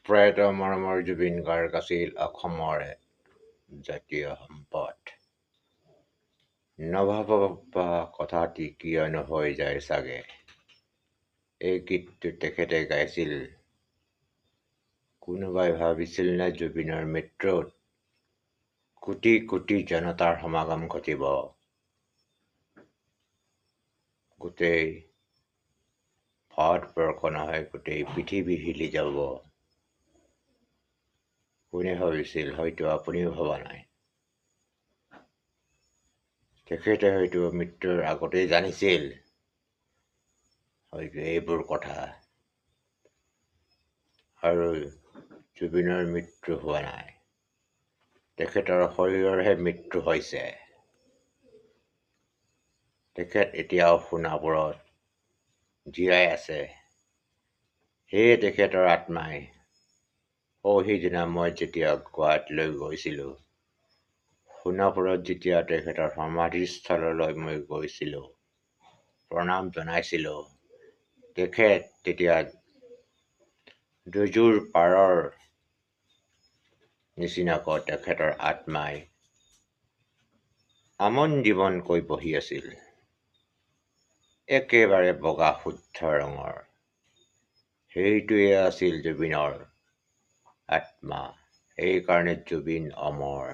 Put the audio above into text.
প্ৰয়াত মৰমৰ জুবিন গাৰ্গ আছিল অসমৰ জাতীয় সম্পদ। নভবা কথাটি কিয়নো হৈ যায় চাগে। এই গীতটো তেখেতে গাইছিল। কোনোবাই ভাবিছিল নে জুবিনৰ মৃত্যুত কোটি কোটি জনতাৰ সমাগম ঘটিব। গোটেই ভাৰতবৰ্ষ নহয়, গোটেই পৃথিৱী হিলি যাব। কোনে ভাবিছিল? হয়তো আপুনিও ভবা নাই। তেখেতে হয়তো মৃত্যুৰ আগতেই জানিছিল হয়তো এইবোৰ কথা, আৰু জুবিনৰ মৃত্যু হোৱা নাই, তেখেতৰ শৰীৰৰহে মৃত্যু হৈছে। তেখেত এতিয়াও সোণাপুৰত জীয়াই আছে। সেয়ে তেখেতৰ আত্মাই সিদিনা মই যেতিয়া গুৱাহাটীলৈ গৈছিলোঁ, সোণাপুৰত যেতিয়া তেখেতৰ সমাধিস্থললৈ মই গৈছিলোঁ, প্ৰণাম জনাইছিলোঁ, তেখেত তেতিয়া দুযোৰ পাৰৰ নিচিনাকৈ তেখেতৰ আত্মাই আমন জীৱনকৈ বহি আছিল। একেবাৰে বগা শুদ্ধ ৰঙৰ। সেইটোৱে আছিল জুবিনৰ আত্মা। সেইকাৰণে জুবিন অমৰ।